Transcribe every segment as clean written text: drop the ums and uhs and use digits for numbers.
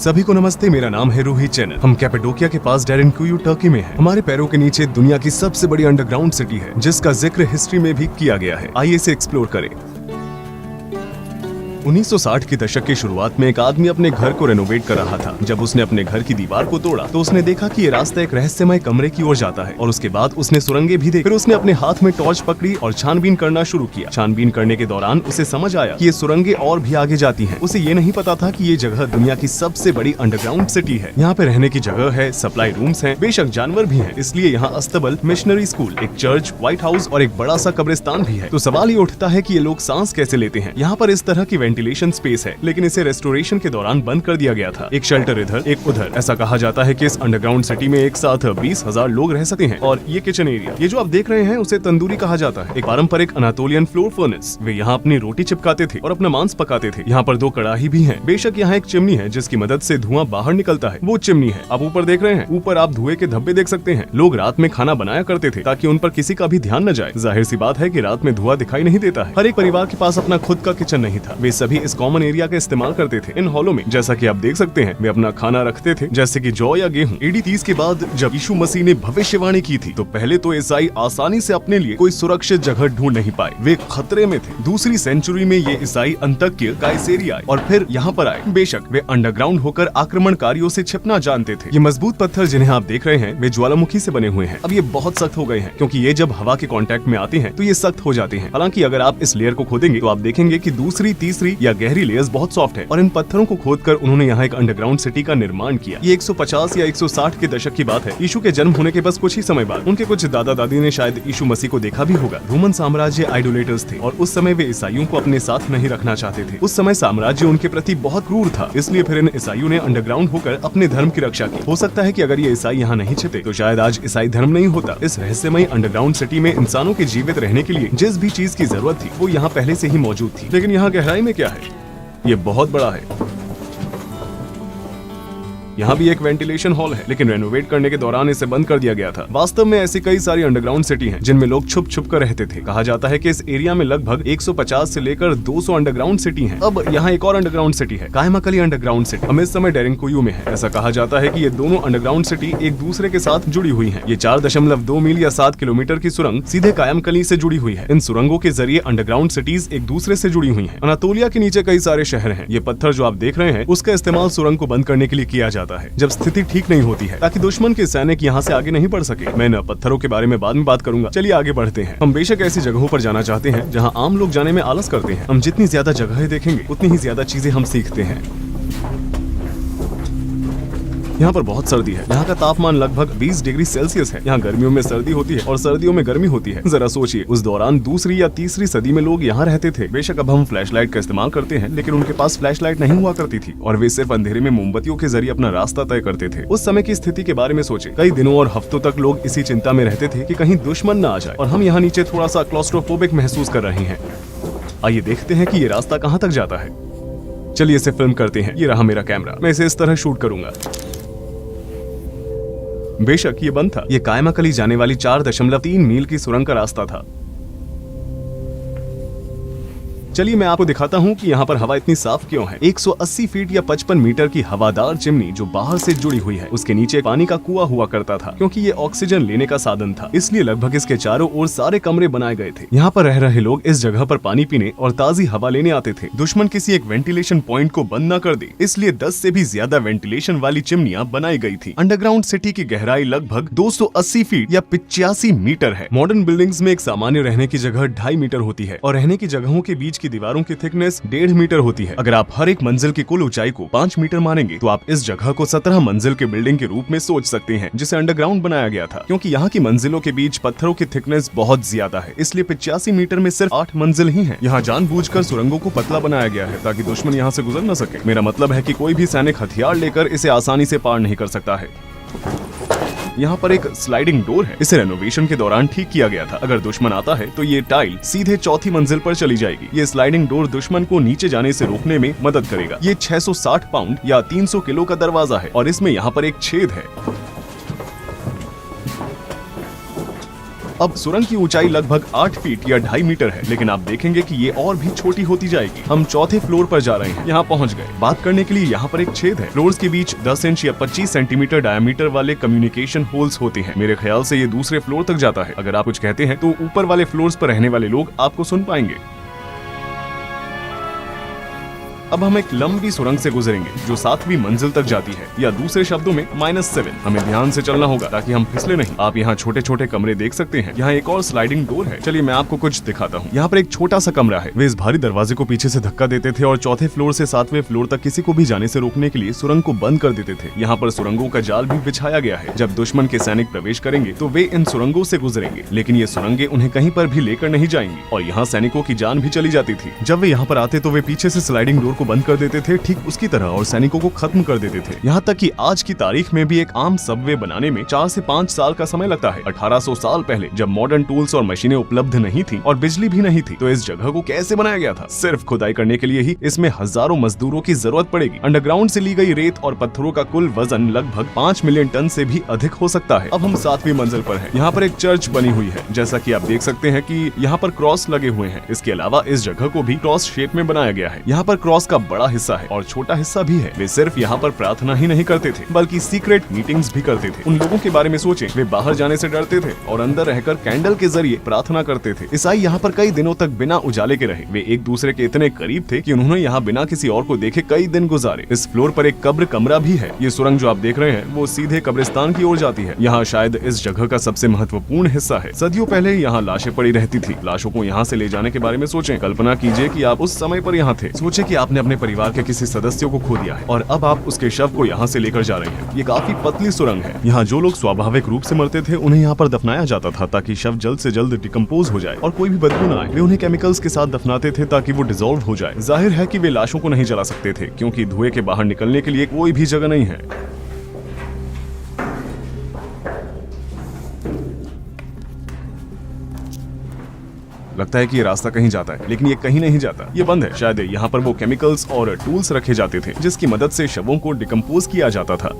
सभी को नमस्ते, मेरा नाम है रोहित चैनल। हम कैपेडोकिया के पास डेरेनकुयू टर्की में हैं। हमारे पैरों के नीचे दुनिया की सबसे बड़ी अंडरग्राउंड सिटी है, जिसका जिक्र हिस्ट्री में भी किया गया है। आइए इसे एक्सप्लोर करें। 1960 के दशक की शुरुआत में एक आदमी अपने घर को रेनोवेट कर रहा था। जब उसने अपने घर की दीवार को तोड़ा तो उसने देखा कि ये रास्ता एक रहस्यमय कमरे की ओर जाता है और उसके बाद उसने सुरंगें भी देखी। फिर उसने अपने हाथ में टॉर्च पकड़ी और छानबीन करना शुरू किया। छानबीन करने के दौरान उसे समझ आया कि ये सुरंगें और भी आगे जाती हैं। उसे ये नहीं पता था कि ये जगह दुनिया की सबसे बड़ी अंडरग्राउंड सिटी है। यहाँ पे रहने की जगह है, सप्लाई रूम्स हैं, बेशक जानवर भी हैं। इसलिए यहाँ अस्तबल, मिशनरी स्कूल, एक चर्च, व्हाइट हाउस और एक बड़ा सा कब्रिस्तान भी है। तो सवाल ये उठता है कि ये लोग सांस कैसे लेते हैं। यहाँ पर इस तरह की वेंटिलेशन स्पेस है, लेकिन इसे रेस्टोरेशन के दौरान बंद कर दिया गया था। एक शेल्टर इधर, एक उधर। ऐसा कहा जाता है कि इस अंडरग्राउंड सिटी में एक साथ 20,000 लोग रह सकते हैं। और ये किचन एरिया, ये जो आप देख रहे हैं, उसे तंदूरी कहा जाता है, एक पारंपरिक अनातोलियन फ्लोर फर्नेस। वे यहाँ अपनी रोटी चिपकाते थे और अपना मांस पकाते थे। यहाँ पर 2 कड़ाही भी हैं। बेशक यहाँ एक चिमनी है जिसकी मदद से धुआं बाहर निकलता है, वो चिमनी है। आप ऊपर देख रहे हैं, ऊपर आप धुएं के धब्बे देख सकते हैं। लोग रात में खाना बनाया करते थे ताकि उन पर किसी का भी ध्यान न जाए। जाहिर सी बात है कि रात में धुआं दिखाई नहीं देता है। हर एक परिवार के पास अपना खुद का किचन नहीं था। वे सभी इस कॉमन एरिया का इस्तेमाल करते थे। इन हॉलों में, जैसा कि आप देख सकते हैं, वे अपना खाना रखते थे, जैसे कि जौ या गेहूं। AD 30 के बाद जब यीशु मसीह ने भविष्यवाणी की थी तो पहले तो ईसाई आसानी से अपने लिए कोई सुरक्षित जगह ढूंढ नहीं पाए। वे खतरे में थे। दूसरी सेंचुरी में ये ईसाई अंतक्य काइसेरिया आए और फिर यहाँ पर आए। बेशक वे अंडरग्राउंड होकर आक्रमणकारियों से छिपना जानते थे। ये मजबूत पत्थर जिन्हें आप देख रहे हैं, वे ज्वालामुखी से बने हुए हैं। अब ये बहुत सख्त हो गए हैं, क्योंकि ये जब हवा के कांटेक्ट में आते हैं तो ये सख्त हो जाते हैं। हालांकि अगर आप इस लेयर को खोदेंगे तो आप देखेंगे कि दूसरी, तीसरी या गहरी लेयर्स बहुत सॉफ्ट है। और इन पत्थरों को खोदकर उन्होंने यहाँ एक अंडरग्राउंड सिटी का निर्माण किया। ये 150 या 160 के दशक की बात है। यीशु के जन्म होने के बस कुछ ही समय बाद उनके कुछ दादा दादी ने शायद यीशु मसीह को देखा भी होगा। रोमन साम्राज्य आइडोलेटर्स थे और उस समय वे ईसाइयों को अपने साथ नहीं रखना चाहते थे। उस समय साम्राज्य उनके प्रति बहुत क्रूर था, इसलिए फिर इन ईसाइयों ने अंडरग्राउंड होकर अपने धर्म की रक्षा की। हो सकता है कि अगर ये ईसाई यहाँ नहीं छिपते तो शायद आज ईसाई धर्म नहीं होता। इस रहस्यमय अंडरग्राउंड सिटी में इंसानों के जीवित रहने के लिए जिस भी चीज की जरूरत थी वो यहाँ पहले से ही मौजूद थी। लेकिन यहाँ गहराई में क्या है? ये बहुत बड़ा है। यहाँ भी एक वेंटिलेशन हॉल है, लेकिन रेनोवेट करने के दौरान इसे बंद कर दिया गया था। वास्तव में ऐसी कई सारी अंडरग्राउंड सिटी हैं जिनमें लोग छुप छुप कर रहते थे। कहा जाता है कि इस एरिया में लगभग 150 से लेकर 200 अंडरग्राउंड सिटी हैं। अब यहाँ एक और अंडरग्राउंड सिटी है, कायमाकली अंडरग्राउंड सिटी। हम इस समय डेरेनकुयू में है। ऐसा कहा जाता है कि ये दोनों अंडरग्राउंड सिटी एक दूसरे के साथ जुड़ी हुई है। ये 4.2 मील या 7 किलोमीटर की सुरंग सीधे कायमकली से जुड़ी हुई है। इन सुरंगों के जरिए अंडरग्राउंड सिटीज एक दूसरे से जुड़ी हुई है। अनातोलिया के नीचे कई सारे शहर है। ये पत्थर जो आप देख रहे हैं, उसका इस्तेमाल सुरंग को बंद करने के लिए किया जाता है जब स्थिति ठीक नहीं होती है, ताकि दुश्मन के सैनिक यहाँ से आगे नहीं बढ़ सके। मैं इन पत्थरों के बारे में बाद में बात करूंगा। चलिए आगे बढ़ते हैं। हम बेशक ऐसी जगहों पर जाना चाहते हैं जहाँ आम लोग जाने में आलस करते हैं। हम जितनी ज्यादा जगहें देखेंगे उतनी ही ज्यादा चीजें हम सीखते हैं। यहाँ पर बहुत सर्दी है। यहाँ का तापमान लगभग 20 डिग्री सेल्सियस है। यहाँ गर्मियों में सर्दी होती है और सर्दियों में गर्मी होती है। जरा सोचिए, उस दौरान दूसरी या तीसरी सदी में लोग यहाँ रहते थे। बेशक अब हम फ्लैशलाइट का इस्तेमाल करते हैं, लेकिन उनके पास फ्लैशलाइट नहीं हुआ करती थी और वे सिर्फ अंधेरे में मोमबत्तियों के जरिए अपना रास्ता तय करते थे। उस समय की स्थिति के बारे में सोचे। कई दिनों और हफ्तों तक लोग इसी चिंता में रहते थे कि कहीं दुश्मन न आ जाए। और हम यहाँ नीचे थोड़ा सा क्लॉस्ट्रोफोबिक महसूस कर रहे हैं। आइए देखते हैं कि ये रास्ता कहाँ तक जाता है। चलिए इसे फिल्म करते हैं। ये रहा मेरा कैमरा। मैं इसे इस तरह शूट करूंगा। बेशक ये बंद था। ये कायमाकली जाने वाली 4.3 मील की सुरंग का रास्ता था। चलिए मैं आपको दिखाता हूँ कि यहाँ पर हवा इतनी साफ क्यों है। 180 फीट या 55 मीटर की हवादार चिमनी जो बाहर से जुड़ी हुई है, उसके नीचे पानी का कुआं हुआ करता था। क्योंकि ये ऑक्सीजन लेने का साधन था, इसलिए लगभग इसके चारों ओर सारे कमरे बनाए गए थे। यहाँ पर रह रहे लोग इस जगह पर पानी पीने और ताजी हवा लेने आते थे। दुश्मन किसी एक वेंटिलेशन पॉइंट को बंद न कर दे, इसलिए 10 से भी ज्यादा वेंटिलेशन वाली चिमनियां बनाई गई थी। अंडरग्राउंड सिटी की गहराई लगभग 280 फीट या 85 मीटर है। मॉडर्न बिल्डिंग्स में एक सामान्य रहने की जगह 2.5 मीटर होती है और रहने की जगहों के बीच की दीवारों की थिकनेस 1.5 मीटर होती है। अगर आप हर एक मंजिल की कुल ऊंचाई को 5 मीटर मानेंगे तो आप इस जगह को 17 मंजिल के बिल्डिंग के रूप में सोच सकते हैं, जिसे अंडरग्राउंड बनाया गया था। क्योंकि यहाँ की मंजिलों के बीच पत्थरों की थिकनेस बहुत ज्यादा है, इसलिए 85 मीटर में सिर्फ 8 मंजिल ही है। यहाँ जानबूझकर सुरंगों को पतला बनाया गया है ताकि दुश्मन यहाँ से गुजर न सके। मेरा मतलब है कि कोई भी सैनिक हथियार लेकर इसे आसानी से पार नहीं कर सकता है। यहाँ पर एक स्लाइडिंग डोर है। इसे रेनोवेशन के दौरान ठीक किया गया था। अगर दुश्मन आता है तो ये टाइल सीधे चौथी मंजिल पर चली जाएगी। ये स्लाइडिंग डोर दुश्मन को नीचे जाने से रोकने में मदद करेगा। ये 660 पाउंड या 300 किलो का दरवाजा है और इसमें यहाँ पर एक छेद है। अब सुरंग की ऊंचाई लगभग 8 फीट या 2.5 मीटर है, लेकिन आप देखेंगे कि ये और भी छोटी होती जाएगी। हम चौथे फ्लोर पर जा रहे हैं, यहाँ पहुँच गए। बात करने के लिए यहाँ पर एक छेद है। फ्लोर्स के बीच 10 इंच या 25 सेंटीमीटर डायमीटर वाले कम्युनिकेशन होल्स होते हैं। मेरे ख्याल से ये दूसरे फ्लोर तक जाता है। अगर आप कुछ कहते हैं तो ऊपर वाले फ्लोर्स पर रहने वाले लोग आपको सुन पाएंगे। अब हम एक लंबी सुरंग से गुजरेंगे जो 7वीं मंजिल तक जाती है, या दूसरे शब्दों में -7। हमें ध्यान से चलना होगा ताकि हम फिसले नहीं। आप यहाँ छोटे छोटे कमरे देख सकते हैं। यहाँ एक और स्लाइडिंग डोर है। चलिए मैं आपको कुछ दिखाता हूँ। यहाँ पर एक छोटा सा कमरा है। वे इस भारी दरवाजे को पीछे से धक्का देते थे और चौथे फ्लोर से 7वें फ्लोर तक किसी को भी जाने से रोकने के लिए सुरंग को बंद कर देते थे। यहाँ पर सुरंगों का जाल भी बिछाया गया है। जब दुश्मन के सैनिक प्रवेश करेंगे तो वे इन सुरंगों से गुजरेंगे, लेकिन ये सुरंगें उन्हें कहीं पर भी लेकर नहीं जाएंगी और यहाँ सैनिकों की जान भी चली जाती थी। जब वे यहाँ पर आते तो वे पीछे से स्लाइडिंग डोर को बंद कर देते थे ठीक उसकी तरह और सैनिकों को खत्म कर देते थे। यहाँ तक कि आज की तारीख में भी एक आम सबवे बनाने में 4 से 5 साल का समय लगता है। 1800 साल पहले जब मॉडर्न टूल्स और मशीनें उपलब्ध नहीं थी और बिजली भी नहीं थी, तो इस जगह को कैसे बनाया गया था? सिर्फ खुदाई करने के लिए ही इसमें हजारों मजदूरों की जरूरत पड़ेगी। अंडरग्राउंड से ली गई रेत और पत्थरों का कुल वजन लगभग 5 मिलियन टन से भी अधिक हो सकता है। अब हम 7वीं मंजिल पर हैं। यहाँ पर एक चर्च बनी हुई है। जैसा कि आप देख सकते हैं कि यहाँ पर क्रॉस लगे हुए हैं। इसके अलावा इस जगह को भी क्रॉस शेप में बनाया गया है। यहाँ पर क्रॉस का बड़ा हिस्सा है और छोटा हिस्सा भी है। वे सिर्फ यहाँ पर प्रार्थना ही नहीं करते थे, बल्कि सीक्रेट मीटिंग्स भी करते थे। उन लोगों के बारे में सोचें, वे बाहर जाने से डरते थे और अंदर रहकर कैंडल के जरिए प्रार्थना करते थे। ईसाई यहाँ पर कई दिनों तक बिना उजाले के रहे। वे एक दूसरे के इतने करीब थे कि उन्होंने यहाँ बिना किसी और को देखे कई दिन गुजारे। इस फ्लोर पर एक कब्र कमरा भी है। ये सुरंग जो आप देख रहे हैं वो सीधे कब्रिस्तान की ओर जाती है। यहाँ शायद इस जगह का सबसे महत्वपूर्ण हिस्सा है। सदियों पहले यहाँ लाशें पड़ी रहती थी। लाशों को यहाँ से ले जाने के बारे में सोचें। कल्पना कीजिए कि आप उस समय पर यहाँ थे। सोचे कि आपने अपने परिवार के किसी सदस्य को खो दिया है और अब आप उसके शव को यहाँ से लेकर जा रहे हैं। ये काफी पतली सुरंग है। यहाँ जो लोग स्वाभाविक रूप से मरते थे उन्हें यहाँ पर दफनाया जाता था ताकि शव जल्द से जल्द डिकम्पोज हो जाए और कोई भी बदबू न आए। वे उन्हें केमिकल्स के साथ दफनाते थे ताकि वो डिसॉल्व हो जाए। जाहिर है कि वे लाशों को नहीं जला सकते थे क्योंकि धुएं के बाहर निकलने के लिए कोई भी जगह नहीं है। लगता है कि ये रास्ता कहीं जाता है, लेकिन ये कहीं नहीं जाता। ये बंद है। शायद यहाँ पर वो केमिकल्स और टूल्स रखे जाते थे जिसकी मदद से शवों को डिकम्पोज किया जाता था।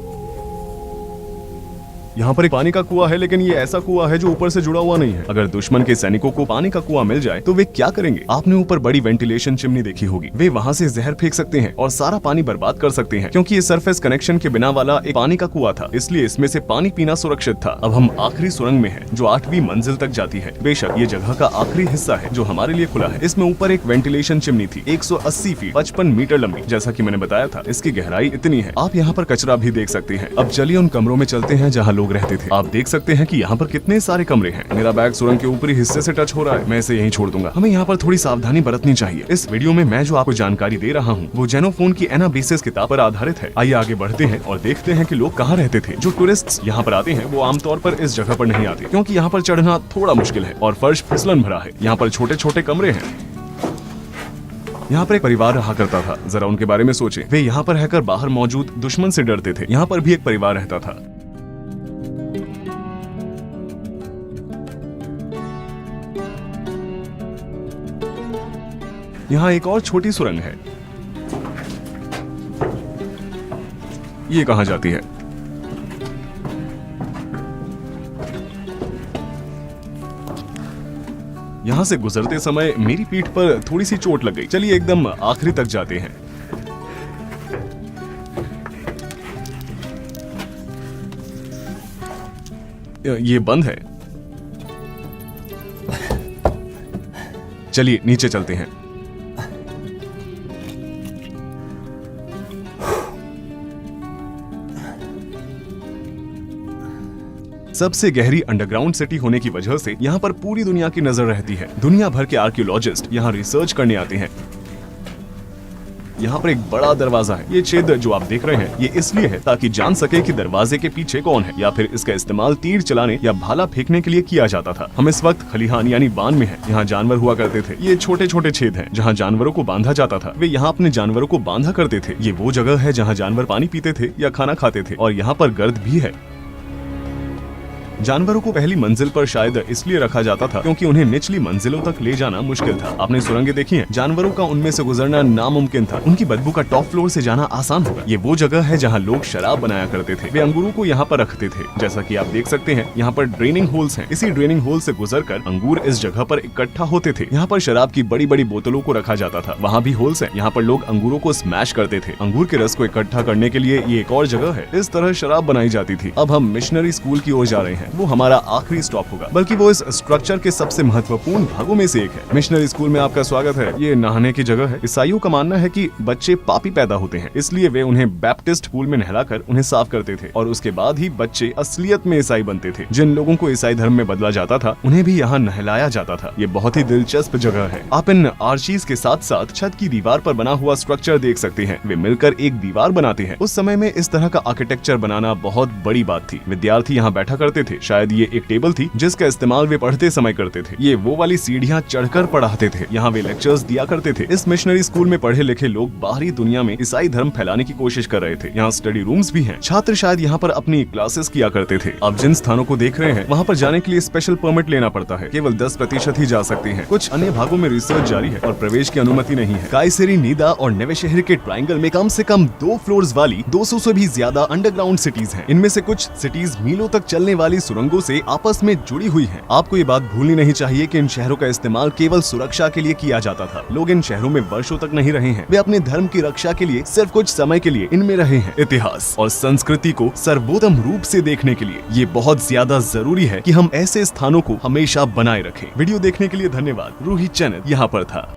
यहाँ पर एक पानी का कुआं है, लेकिन ये ऐसा कुआं है जो ऊपर से जुड़ा हुआ नहीं है। अगर दुश्मन के सैनिकों को पानी का कुआं मिल जाए तो वे क्या करेंगे? आपने ऊपर बड़ी वेंटिलेशन चिमनी देखी होगी। वे वहाँ से जहर फेंक सकते हैं और सारा पानी बर्बाद कर सकते हैं, क्योंकि ये सरफेस कनेक्शन के बिना वाला एक पानी का कुआं था, इसलिए इसमें से पानी पीना सुरक्षित था। अब हम आखिरी सुरंग में हैं, जो 8वीं मंजिल तक जाती है। बेशक ये जगह का आखिरी हिस्सा है जो हमारे लिए खुला है। इसमें ऊपर एक वेंटिलेशन चिमनी थी, 180 फीट 55 मीटर लंबी। जैसा कि मैंने बताया था, इसकी गहराई इतनी है। आप यहाँ पर कचरा भी देख सकते हैं। अब चलिए उन कमरों में चलते हैं जहाँ लोग रहते थे। आप देख सकते हैं कि यहाँ पर कितने सारे कमरे हैं। मेरा बैग सुरंग के ऊपरी हिस्से से टच हो रहा है। मैं इसे यहीं छोड़ दूंगा। हमें यहाँ पर थोड़ी सावधानी बरतनी चाहिए। इस वीडियो में मैं जो आपको जानकारी दे रहा हूँ वो जेनोफोन की एनाबेसिस किताब पर आधारित है। आइए आगे बढ़ते हैं और देखते हैं कि लोग कहाँ रहते थे। जो टूरिस्ट्स यहाँ पर आते हैं वो आमतौर पर इस जगह पर नहीं आते, क्योंकि यहाँ पर चढ़ना थोड़ा मुश्किल है और फर्श फिसलन भरा है। यहाँ पर छोटे छोटे कमरे हैं। यहाँ पर एक परिवार रहा करता था। जरा उनके बारे में सोचें। वे यहाँ पर रहकर बाहर मौजूद दुश्मन से डरते थे। यहाँ पर भी एक परिवार रहता था। यहाँ एक और छोटी सुरंग है। ये कहाँ जाती है? यहाँ से गुजरते समय मेरी पीठ पर थोड़ी सी चोट लग गई। चलिए एकदम आखिरी तक जाते हैं। ये बंद है। चलिए नीचे चलते हैं। सबसे गहरी अंडरग्राउंड सिटी होने की वजह से यहाँ पर पूरी दुनिया की नजर रहती है। दुनिया भर के आर्कियोलॉजिस्ट यहाँ रिसर्च करने आते हैं। यहाँ पर एक बड़ा दरवाजा है। ये छेद जो आप देख रहे हैं ये इसलिए है ताकि जान सके कि दरवाजे के पीछे कौन है, या फिर इसका इस्तेमाल तीर चलाने या भाला फेंकने के लिए किया जाता था। हम इस वक्त खलिहान यानी बान में हैं। यहाँ जानवर हुआ करते थे। ये छोटे छोटे छेद हैं जहाँ जानवरों को बांधा जाता था। वे यहाँ अपने जानवरों को बांधा करते थे। ये वो जगह है जहाँ जानवर पानी पीते थे या खाना खाते थे, और यहाँ पर गर्द भी है। जानवरों को पहली मंजिल पर शायद इसलिए रखा जाता था क्योंकि उन्हें निचली मंजिलों तक ले जाना मुश्किल था। आपने सुरंगें देखी हैं? जानवरों का उनमें से गुजरना नामुमकिन था। उनकी बदबू का टॉप फ्लोर से जाना आसान होगा। ये वो जगह है जहाँ लोग शराब बनाया करते थे। वे अंगूरों को यहाँ पर रखते थे। जैसा कि आप देख सकते हैं, यहाँ पर ड्रेनिंग होल्स हैं। इसी ड्रेनिंग होल से गुजरकर अंगूर इस जगह पर इकट्ठा होते थे। यहाँ पर शराब की बड़ी बड़ी बोतलों को रखा जाता था। वहाँ भी होल्स हैं। यहाँ पर लोग अंगूरों को स्मैश करते थे। अंगूर के रस को इकट्ठा करने के लिए ये एक और जगह है। इस तरह शराब बनाई जाती थी। अब हम मिशनरी स्कूल की ओर जा रहे हैं। वो हमारा आखिरी स्टॉप होगा, बल्कि वो इस स्ट्रक्चर के सबसे महत्वपूर्ण भागों में से एक है। मिशनरी स्कूल में आपका स्वागत है। ये नहाने की जगह है। ईसाइयों का मानना है कि बच्चे पापी पैदा होते हैं, इसलिए वे उन्हें बैप्टिस्ट पूल में नहलाकर उन्हें साफ करते थे और उसके बाद ही बच्चे असलियत में ईसाई बनते थे। जिन लोगों को ईसाई धर्म में बदला जाता था, उन्हें भी यहाँ नहलाया जाता था। ये बहुत ही दिलचस्प जगह है। आप इन आर्चीज के साथ साथ छत की दीवार पर बना हुआ स्ट्रक्चर देख सकते हैं। वे मिलकर एक दीवार बनाते हैं। उस समय में इस तरह का आर्किटेक्चर बनाना बहुत बड़ी बात थी। विद्यार्थी यहाँ बैठा करते थे। शायद ये एक टेबल थी जिसका इस्तेमाल वे पढ़ते समय करते थे। ये वो वाली सीढ़ियाँ चढ़कर पढ़ाते थे। यहाँ वे लेक्चर्स दिया करते थे। इस मिशनरी स्कूल में पढ़े लिखे लोग बाहरी दुनिया में ईसाई धर्म फैलाने की कोशिश कर रहे थे। यहाँ स्टडी रूम्स भी हैं। छात्र शायद यहाँ पर अपनी क्लासेस किया करते थे। आप जिन स्थानों को देख रहे हैं, वहाँ पर जाने के लिए स्पेशल परमिट लेना पड़ता है। केवल 10% ही जा सकते हैं। कुछ अन्य भागों में रिसर्च जारी है और प्रवेश की अनुमति नहीं है। कायसेरी, नीदा और नवे शहर के ट्रायंगल में कम से कम 2 फ्लोर्स वाली 200 से भी ज्यादा अंडरग्राउंड सिटीज हैं। इनमें से कुछ सिटीज मीलों तक चलने वाली सुरंगों से आपस में जुड़ी हुई हैं। आपको ये बात भूलनी नहीं चाहिए कि इन शहरों का इस्तेमाल केवल सुरक्षा के लिए किया जाता था। लोग इन शहरों में वर्षों तक नहीं रहे हैं। वे अपने धर्म की रक्षा के लिए सिर्फ कुछ समय के लिए इनमें रहे हैं। इतिहास और संस्कृति को सर्वोत्तम रूप से देखने के लिए ये बहुत ज्यादा जरूरी है कि हम ऐसे स्थानों को हमेशा बनाए रखें। वीडियो देखने के लिए धन्यवाद। रूही चैनल यहाँ पर था।